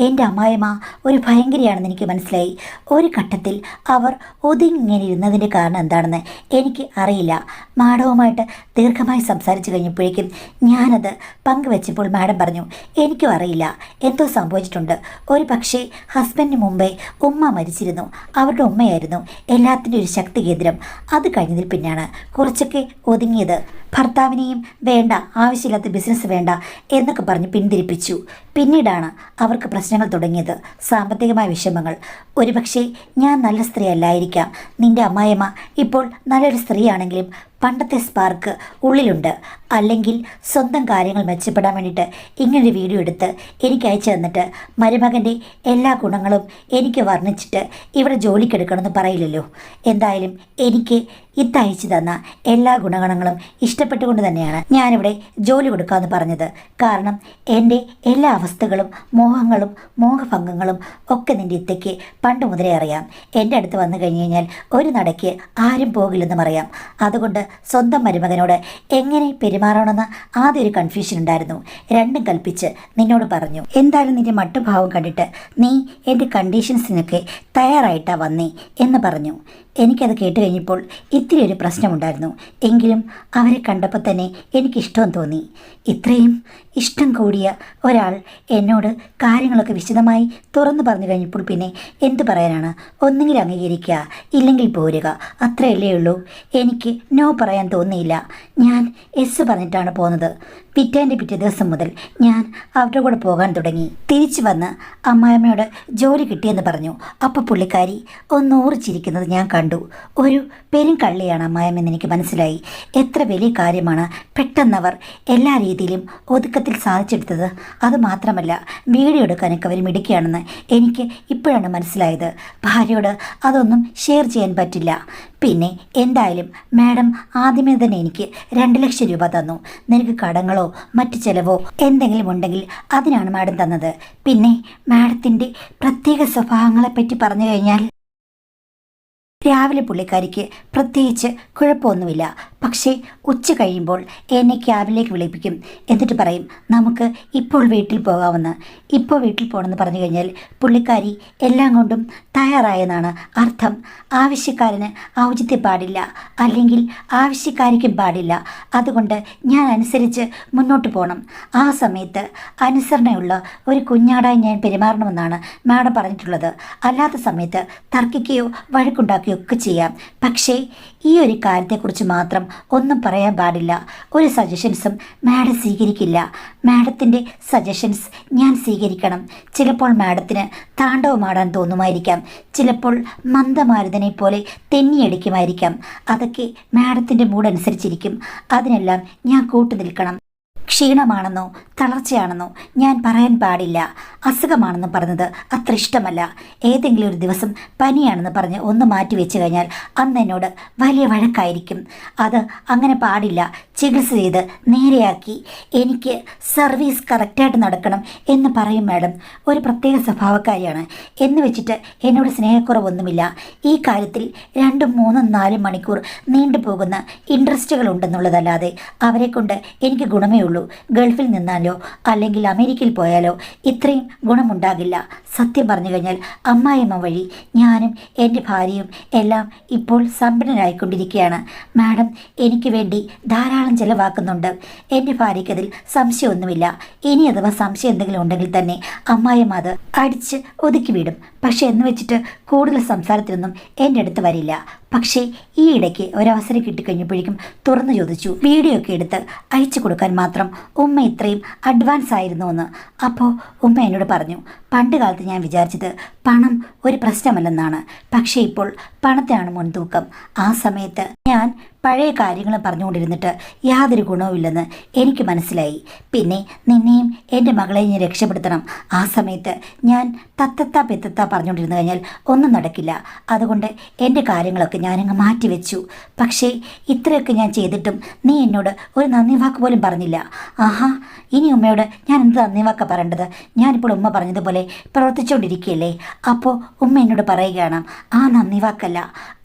എൻ്റെ അമ്മായിമ്മ ഒരു ഭയങ്കരിയാണെന്ന് എനിക്ക് മനസ്സിലായി. ഒരു ഘട്ടത്തിൽ അവർ ഒതുങ്ങിങ്ങനെ ഇരുന്നതിൻ്റെ കാരണം എന്താണെന്ന് എനിക്ക് അറിയില്ല. മാഡവുമായിട്ട് ദീർഘമായി സംസാരിച്ചു കഴിഞ്ഞപ്പോഴേക്കും ഞാനത് പങ്കുവെച്ചപ്പോൾ മാഡം പറഞ്ഞു, എനിക്കും അറിയില്ല, എന്തോ സംഭവിച്ചിട്ടുണ്ട്. ഒരു പക്ഷേ ഹസ്ബൻഡിന് മുമ്പേ ഉമ്മ മരിച്ചിരുന്നു. അവരുടെ ഉമ്മയായിരുന്നു എല്ലാത്തിൻ്റെ ഒരു ശക്തി കേന്ദ്രം. അത് കഴിഞ്ഞതിൽ പിന്നെയാണ് കുറച്ചൊക്കെ ഒതുങ്ങിയത്. ഭർത്താവിനെയും വേണ്ട, ആവശ്യമില്ലാത്ത ബിസിനസ് വേണ്ട എന്നൊക്കെ പറഞ്ഞ് പിന്തിരിപ്പിച്ചു. പിന്നീടാണ് അവർക്ക് പ്രശ്നങ്ങൾ തുടങ്ങിയത്, സാമ്പത്തികമായ വിഷമങ്ങൾ. ഒരുപക്ഷെ ഞാൻ നല്ല സ്ത്രീ അല്ലായിരിക്കാം. നിൻ്റെ അമ്മായിയമ്മ ഇപ്പോൾ നല്ലൊരു സ്ത്രീയാണെങ്കിലും പണ്ടത്തെ സ്പാർക്ക് ഉള്ളിലുണ്ട്. അല്ലെങ്കിൽ സ്വന്തം കാര്യങ്ങൾ മെച്ചപ്പെടാൻ വേണ്ടിയിട്ട് ഇങ്ങനൊരു വീഡിയോ എടുത്ത് എനിക്ക് അയച്ചു തന്നിട്ട് മരുമകൻ്റെ എല്ലാ ഗുണങ്ങളും എനിക്ക് വർണ്ണിച്ചിട്ട് ഇവിടെ ജോലിക്കെടുക്കണമെന്ന് പറയില്ലല്ലോ. എന്തായാലും എനിക്ക് ഇത്തയച്ചു തന്ന എല്ലാ ഗുണഗണങ്ങളും ഇഷ്ടപ്പെട്ടുകൊണ്ട് തന്നെയാണ് ഞാനിവിടെ ജോലി കൊടുക്കാമെന്ന് പറഞ്ഞത്. കാരണം എൻ്റെ എല്ലാ അവസ്ഥകളും മോഹങ്ങളും മോഹഭംഗങ്ങളും ഒക്കെ നിൻ്റെ ഇത്തയ്ക്ക് പണ്ട് മുതലേ അറിയാം. എൻ്റെ അടുത്ത് വന്നു കഴിഞ്ഞ് കഴിഞ്ഞാൽ ഒരു നടയ്ക്ക് ആരും പോകില്ലെന്നും അറിയാം. അതുകൊണ്ട് സ്വന്തം മരുമകനോട് എങ്ങനെ പെരുമാറണമെന്ന് ആദ്യം ഒരു കൺഫ്യൂഷൻ ഉണ്ടായിരുന്നു. രണ്ടും കൽപ്പിച്ച് നിന്നോട് പറഞ്ഞു. എന്തായാലും നിൻ്റെ മട്ടുഭാവം കണ്ടിട്ട് നീ എൻ്റെ കണ്ടീഷൻസിനൊക്കെ തയ്യാറായിട്ടാ വന്നേ എന്ന് പറഞ്ഞു. എനിക്കത് കേട്ട് കഴിഞ്ഞപ്പോൾ ഇത്തിരി ഒരു പ്രശ്നമുണ്ടായിരുന്നു. എങ്കിലും അവരെ കണ്ടപ്പോൾ തന്നെ എനിക്കിഷ്ടം തോന്നി. ഇത്രയും ഇഷ്ടം കൂടിയ ഒരാൾ എന്നോട് കാര്യങ്ങളൊക്കെ വിശദമായി തുറന്നു പറഞ്ഞു കഴിഞ്ഞപ്പോൾ പിന്നെ എന്തു പറയാനാണ്? ഒന്നുകിൽ അംഗീകരിക്കുക, ഇല്ലെങ്കിൽ പോരുക, അത്രയല്ലേ ഉള്ളൂ. എനിക്ക് നോ പറയാൻ തോന്നിയില്ല. ഞാൻ എസ് പറഞ്ഞിട്ടാണ് പോകുന്നത്. പിറ്റേ ദിവസം മുതൽ ഞാൻ അവരുടെ കൂടെ പോകാൻ തുടങ്ങി. തിരിച്ചു വന്ന് അമ്മായിമ്മയോട് ജോലി കിട്ടിയെന്ന് പറഞ്ഞു. അപ്പോൾ പുള്ളിക്കാരി ഒന്ന് ഊറിച്ചിരിക്കുന്നത് ഞാൻ കണ്ടു. ഒരു പെരുങ്കള്ളിയാണ് അമ്മായിമ്മെന്ന് എനിക്ക് മനസ്സിലായി. എത്ര വലിയ കാര്യമാണ് പെട്ടെന്നവർ എല്ലാ രീതിയിലും ഒതുക്കത്തിൽ സാധിച്ചെടുത്തത്. അതുമാത്രമല്ല, വീഡിയോ എടുക്കാനൊക്കെ അവർ മിടുക്കിയാണെന്ന് എനിക്ക് ഇപ്പോഴാണ് മനസ്സിലായത്. ഭാര്യയോട് അതൊന്നും ഷെയർ ചെയ്യാൻ പറ്റില്ല. പിന്നെ എന്തായാലും മാഡം ആദ്യമേ തന്നെ എനിക്ക് 2 ലക്ഷം രൂപ തന്നു. നിനക്ക് കടങ്ങളോ മറ്റു ചിലവോ എന്തെങ്കിലും ഉണ്ടെങ്കിൽ അതിനാണ് മാഡം തന്നത്. പിന്നെ മാഡത്തിൻ്റെ പ്രത്യേക സ്വഭാവങ്ങളെപ്പറ്റി പറഞ്ഞു കഴിഞ്ഞാൽ രാവിലെ പുള്ളിക്കാരിക്ക് പ്രത്യേകിച്ച് കുഴപ്പമൊന്നുമില്ല. പക്ഷേ ഉച്ച കഴിയുമ്പോൾ എന്നെ ക്യാബിലേക്ക് വിളിപ്പിക്കും. എന്നിട്ട് പറയും, നമുക്ക് ഇപ്പോൾ വീട്ടിൽ പോകാമെന്ന്. ഇപ്പോൾ വീട്ടിൽ പോകണമെന്ന് പറഞ്ഞു കഴിഞ്ഞാൽ പുള്ളിക്കാരി എല്ലാം കൊണ്ടും തയ്യാറായെന്നാണ് അർത്ഥം. ആവശ്യക്കാരന് ഔചിത്യം പാടില്ല, അല്ലെങ്കിൽ ആവശ്യക്കാരിക്കും പാടില്ല. അതുകൊണ്ട് ഞാൻ അനുസരിച്ച് മുന്നോട്ട് പോകണം. ആ സമയത്ത് അനുസരണയുള്ള ഒരു കുഞ്ഞാടായി ഞാൻ പെരുമാറണമെന്നാണ് മാഡം പറഞ്ഞിട്ടുള്ളത്. അല്ലാത്ത സമയത്ത് തർക്കിക്കുകയോ വഴക്കുണ്ടാക്കുകയോ ഒക്കെ ചെയ്യാം. പക്ഷേ ഈ ഒരു കാര്യത്തെക്കുറിച്ച് മാത്രം ഒന്നും പറയാൻ പാടില്ല. ഒരു സജഷൻസും മാഡം സ്വീകരിക്കില്ല. മാഡത്തിൻ്റെ സജഷൻസ് ഞാൻ സ്വീകരിക്കണം. ചിലപ്പോൾ മാഡത്തിന് താണ്ഡവമാടാൻ തോന്നുമായിരിക്കാം, ചിലപ്പോൾ മന്ദമാരുതനെ പോലെ തെന്നിയടിക്കുമായിരിക്കാം. അതൊക്കെ മാഡത്തിൻ്റെ മൂഡനുസരിച്ചിരിക്കും. അതിനെല്ലാം ഞാൻ കൂട്ടു നിൽക്കണം. ക്ഷീണമാണെന്നോ തളർച്ചയാണെന്നോ ഞാൻ പറയാൻ പാടില്ല. അസുഖമാണെന്ന് പറഞ്ഞത് അത്ര ഇഷ്ടമല്ല. ഏതെങ്കിലും ഒരു ദിവസം പനിയാണെന്ന് പറഞ്ഞ് ഒന്ന് മാറ്റി വെച്ച് കഴിഞ്ഞാൽ അന്ന് എന്നോട് വലിയ വഴക്കായിരിക്കും. അത് അങ്ങനെ പാടില്ല. ചികിത്സ ചെയ്ത് നേരെയാക്കി എനിക്ക് സർവീസ് കറക്റ്റായിട്ട് നടക്കണം എന്ന് പറയും മാഡം. ഒരു പ്രത്യേക സ്വഭാവക്കാരിയാണ് എന്ന് വെച്ചിട്ട് എന്നോട് സ്നേഹക്കുറവൊന്നുമില്ല. ഈ കാര്യത്തിൽ 2, 3, 4 മണിക്കൂർ നീണ്ടുപോകുന്ന ഇൻട്രസ്റ്റുകൾ ഉണ്ടെന്നുള്ളതല്ലാതെ അവരെ കൊണ്ട് എനിക്ക് ഗുണമേ ഉള്ളൂ. ഗൾഫിൽ നിന്നാലോ അല്ലെങ്കിൽ അമേരിക്കയിൽ പോയാലോ ഇത്രയും ഗുണമുണ്ടാകില്ല. സത്യം പറഞ്ഞു കഴിഞ്ഞാൽ അമ്മായിയമ്മ വഴി ഞാനും എൻ്റെ ഭാര്യയും എല്ലാം ഇപ്പോൾ സമ്പന്നരായിക്കൊണ്ടിരിക്കുകയാണ്. മാഡം എനിക്ക് വേണ്ടി ധാരാളം ചിലവാക്കുന്നുണ്ട്. എൻ്റെ ഭാര്യയ്ക്കതിൽ സംശയമൊന്നുമില്ല. ഇനി അഥവാ സംശയം എന്തെങ്കിലും ഉണ്ടെങ്കിൽ തന്നെ അമ്മായിയമ്മ അത് അടിച്ച് ഒതുക്കി വിടും. പക്ഷെ എന്ന് വെച്ചിട്ട് കൂടുതൽ സംസാരത്തിനൊന്നും എൻ്റെ അടുത്ത് വരില്ല. പക്ഷേ ഈ ഇടയ്ക്ക് ഒരവസരം കിട്ടിക്കഴിഞ്ഞപ്പോഴേക്കും തുറന്നു ചോദിച്ചു, വീഡിയോ ഒക്കെ എടുത്ത് അയച്ചു കൊടുക്കാൻ മാത്രം ഉമ്മ ഇത്രയും അഡ്വാൻസ് ആയിരുന്നു എന്ന്. അപ്പോൾ ഉമ്മ എന്നോട് പറഞ്ഞു, പണ്ട് കാലത്ത് ഞാൻ വിചാരിച്ചത് പണം ഒരു പ്രശ്നമല്ലെന്നാണ്. പക്ഷേ ഇപ്പോൾ പണത്തിനാണ് മുൻതൂക്കം. ആ സമയത്ത് ഞാൻ പഴയ കാര്യങ്ങൾ പറഞ്ഞുകൊണ്ടിരുന്നിട്ട് യാതൊരു ഗുണവുമില്ലെന്ന് എനിക്ക് മനസ്സിലായി. പിന്നെ നിന്നെയും എൻ്റെ മകളെ ഞാൻ രക്ഷപ്പെടുത്തണം. ആ സമയത്ത് ഞാൻ തത്തത്താ പെത്തത്താ പറഞ്ഞുകൊണ്ടിരുന്നു കഴിഞ്ഞാൽ ഒന്നും നടക്കില്ല. അതുകൊണ്ട് എൻ്റെ കാര്യങ്ങളൊക്കെ ഞാനങ്ങ് മാറ്റിവെച്ചു. പക്ഷേ ഇത്രയൊക്കെ ഞാൻ ചെയ്തിട്ടും നീ എന്നോട് ഒരു നന്ദി വാക്ക് പോലും പറഞ്ഞില്ല. ആഹാ, ഇനി ഉമ്മയോട് ഞാൻ എന്ത് നന്ദി വാക്കാണ് പറയേണ്ടത്? ഞാനിപ്പോൾ ഉമ്മ പറഞ്ഞതുപോലെ പ്രവർത്തിച്ചുകൊണ്ടിരിക്കുകയല്ലേ. അപ്പോൾ ഉമ്മ എന്നോട് പറയുകയാണ്, ആ നന്ദി വാക്കല്ല,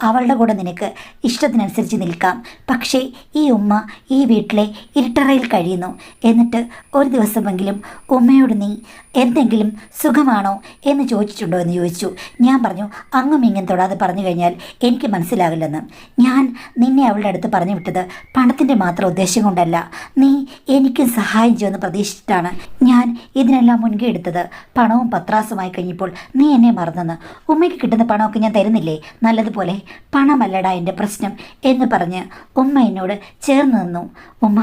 അവളുടെ കൂടെ നിനക്ക് ഇഷ്ടത്തിനനുസരിച്ച് നിൽക്കാം. പക്ഷേ ഈ ഉമ്മ ഈ വീട്ടിലെ ഇരുട്ടറയിൽ കഴിയുന്നു. എന്നിട്ട് ഒരു ദിവസമെങ്കിലും ഉമ്മയോട് നീ എന്തെങ്കിലും സുഖമാണോ എന്ന് ചോദിച്ചിട്ടുണ്ടോ എന്ന് ചോദിച്ചു. ഞാൻ പറഞ്ഞു, അങ്ങും ഇങ്ങനെ തൊടാതെ പറഞ്ഞു കഴിഞ്ഞാൽ എനിക്ക് മനസ്സിലാകില്ലെന്ന്. ഞാൻ നിന്നെ അവളുടെ അടുത്ത് പറഞ്ഞു വിട്ടത് പണത്തിൻ്റെ മാത്രം ഉദ്ദേശം കൊണ്ടല്ല. നീ എനിക്ക് സഹായം ചെയ്യുമെന്ന് പ്രതീക്ഷിച്ചിട്ടാണ് ഞാൻ ഇതിനെല്ലാം മുൻകൈ എടുത്തത്. പണവും പത്രാസുമായി കഴിഞ്ഞപ്പോൾ നീ എന്നെ മറന്നെന്ന്. ഉമ്മയ്ക്ക് കിട്ടുന്ന പണമൊക്കെ ഞാൻ തരുന്നില്ലേ നല്ലതുപോലെ? പണമല്ലടാ എൻ്റെ പ്രശ്നം എന്ന് പറഞ്ഞ് ഉമ്മ എന്നോട് ചേർന്ന് നിന്നു. ഉമ്മ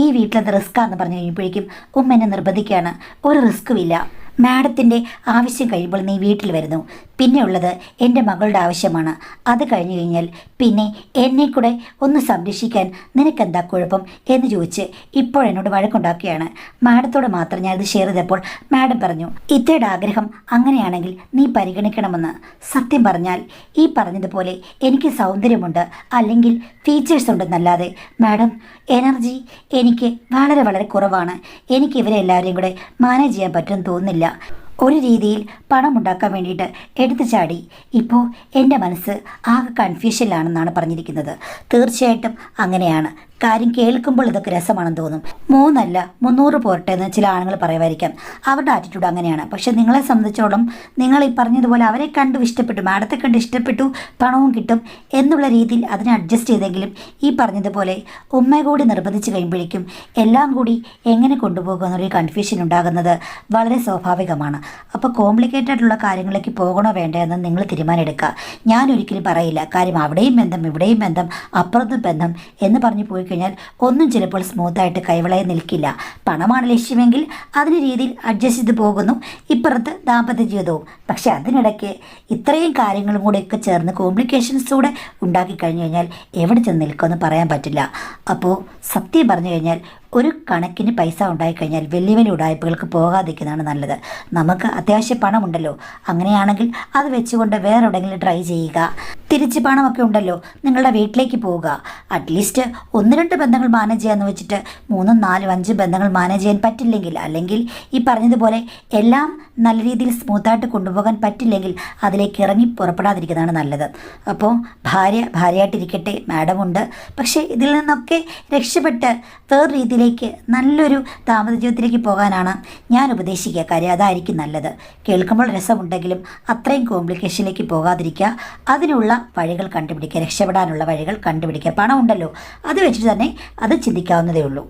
ഈ വീട്ടിലത് റിസ്ക്കാന്ന് പറഞ്ഞു കഴിഞ്ഞപ്പോഴേക്കും ഉമ്മ എന്നെ നിർബന്ധിക്കുകയാണ്. ഒരു റിസ്ക്കുമില്ല. മാഡത്തിൻ്റെ ആവശ്യം കഴിയുമ്പോൾ നീ വീട്ടിൽ വരുന്നു. പിന്നെ ഉള്ളത് എൻ്റെ മകളുടെ ആവശ്യമാണ്. അത് കഴിഞ്ഞു കഴിഞ്ഞാൽ പിന്നെ എന്നെ കൂടെ ഒന്ന് സംരക്ഷിക്കാൻ നിനക്കെന്താ കുഴപ്പം എന്ന് ചോദിച്ച് ഇപ്പോഴെന്നോട് വഴക്കുണ്ടാക്കുകയാണ്. മാഡത്തോട് മാത്രം ഞാനിത് ഷെയർ ചെയ്തപ്പോൾ മാഡം പറഞ്ഞു, ഇത്തയുടെ ആഗ്രഹം അങ്ങനെയാണെങ്കിൽ നീ പരിഗണിക്കണമെന്ന്. സത്യം പറഞ്ഞാൽ ഈ പറഞ്ഞതുപോലെ എനിക്ക് സൗന്ദര്യമുണ്ട്, അല്ലെങ്കിൽ ഫീച്ചേഴ്സ് ഉണ്ടെന്നല്ലാതെ മാഡം എനർജി എനിക്ക് വളരെ വളരെ കുറവാണ്. എനിക്ക് ഇവരെ എല്ലാവരെയും കൂടെ മാനേജ് ചെയ്യാൻ പറ്റുമെന്ന് തോന്നുന്നില്ല. ഒരു രീതിയിൽ പണം ഉണ്ടാക്കാൻ വേണ്ടിയിട്ട് എടുത്തു ചാടി. ഇപ്പോൾ എൻ്റെ മനസ്സ് ആകെ കൺഫ്യൂഷനിലാണെന്നാണ് പറഞ്ഞിരിക്കുന്നത്. തീർച്ചയായിട്ടും അങ്ങനെയാണ്. കാര്യം കേൾക്കുമ്പോൾ ഇതൊക്കെ രസമാണെന്ന് തോന്നും. 3 അല്ല 300 പോരട്ടെ എന്ന് ചില ആണുങ്ങൾ പറയുമായിരിക്കാം. അവരുടെ ആറ്റിറ്റ്യൂഡ് അങ്ങനെയാണ്. പക്ഷേ നിങ്ങളെ സംബന്ധിച്ചോളം നിങ്ങൾ ഈ പറഞ്ഞതുപോലെ അവരെ കണ്ടു ഇഷ്ടപ്പെട്ടു, മാഡത്തെ കണ്ട് ഇഷ്ടപ്പെട്ടു, പണവും കിട്ടും എന്നുള്ള രീതിയിൽ അതിനെ അഡ്ജസ്റ്റ് ചെയ്തെങ്കിലും ഈ പറഞ്ഞതുപോലെ ഉമ്മയെ കൂടി നിർബന്ധിച്ച് കഴിയുമ്പോഴേക്കും എല്ലാം കൂടി എങ്ങനെ കൊണ്ടുപോകുമെന്നൊരു കൺഫ്യൂഷൻ ഉണ്ടാകുന്നത് വളരെ സ്വാഭാവികമാണ്. അപ്പോൾ കോംപ്ലിക്കേറ്റഡ് ആയിട്ടുള്ള കാര്യങ്ങളിലേക്ക് പോകണോ വേണ്ടോ എന്ന് നിങ്ങൾ തീരുമാനമെടുക്കുക. ഞാൻ ഒരിക്കലും പറയില്ല. കാര്യം അവിടെയും ബന്ധം ഇവിടെയും ബന്ധം അപ്പുറത്തും ബന്ധം എന്ന് പറഞ്ഞു പോയി കഴിഞ്ഞാൽ ഒന്നും ചിലപ്പോൾ സ്മൂത്തായിട്ട് കൈവളയെ നിൽക്കില്ല. പണമാണ് ലക്ഷ്യമെങ്കിൽ അതിന് രീതിയിൽ അഡ്ജസ്റ്റ് ചെയ്ത് പോകുന്നു, ഇപ്പുറത്ത് ദാമ്പത്യ ജീവിതവും. പക്ഷെ അതിനിടയ്ക്ക് ഇത്രയും കാര്യങ്ങളും കൂടെയൊക്കെ ചേർന്ന് കോംപ്ലിക്കേഷൻസ് കൂടെ ഉണ്ടാക്കി കഴിഞ്ഞു കഴിഞ്ഞാൽ എവിടെ ചെന്ന് നിൽക്കുമെന്ന് പറയാൻ പറ്റില്ല. അപ്പോൾ സത്യം പറഞ്ഞു കഴിഞ്ഞാൽ ഒരു കണക്കിന് പൈസ ഉണ്ടായിക്കഴിഞ്ഞാൽ വലിയ വലിയ ഉടായ്പകൾക്ക് പോകാതിരിക്കുന്നതാണ് നല്ലത്. നമുക്ക് അത്യാവശ്യം പണമുണ്ടല്ലോ, അങ്ങനെയാണെങ്കിൽ അത് വെച്ചുകൊണ്ട് വേറെ എവിടെയെങ്കിലും ട്രൈ ചെയ്യുക. തിരിച്ച് പണമൊക്കെ ഉണ്ടല്ലോ, നിങ്ങളുടെ വീട്ടിലേക്ക് പോവുക. അറ്റ്ലീസ്റ്റ് 1-2 ബന്ധങ്ങൾ മാനേജ് ചെയ്യാമെന്ന് വെച്ചിട്ട് 3, 4, 5 ബന്ധങ്ങൾ മാനേജ് ചെയ്യാൻ പറ്റില്ലെങ്കിൽ, അല്ലെങ്കിൽ ഈ പറഞ്ഞതുപോലെ എല്ലാം നല്ല രീതിയിൽ സ്മൂത്തായിട്ട് കൊണ്ടുപോകാൻ പറ്റില്ലെങ്കിൽ അതിലേക്ക് ഇറങ്ങി പുറപ്പെടാതിരിക്കുന്നതാണ് നല്ലത്. അപ്പോൾ ഭാര്യയായിട്ടിരിക്കട്ടെ, മാഡമുണ്ട്. പക്ഷേ ഇതിൽ നിന്നൊക്കെ രക്ഷപ്പെട്ട് വേറെ രീതിയിലേക്ക് നല്ലൊരു ദാമ്പത്യ ജീവിതത്തിലേക്ക് പോകാനാണ് ഞാൻ ഉപദേശിക്കുക. കാര്യം അതായിരിക്കും നല്ലത്. കേൾക്കുമ്പോൾ രസമുണ്ടെങ്കിലും അത്രയും കോംപ്ലിക്കേഷനിലേക്ക് പോകാതിരിക്കുക. അതിനുള്ള വഴികൾ കണ്ടുപിടിക്കുക, രക്ഷപ്പെടാനുള്ള വഴികൾ കണ്ടുപിടിക്കുക. പണം ഉണ്ടല്ലോ, അത് വെച്ചിട്ട് തന്നെ അത് ചിന്തിക്കാവുന്നതേ ഉള്ളൂ.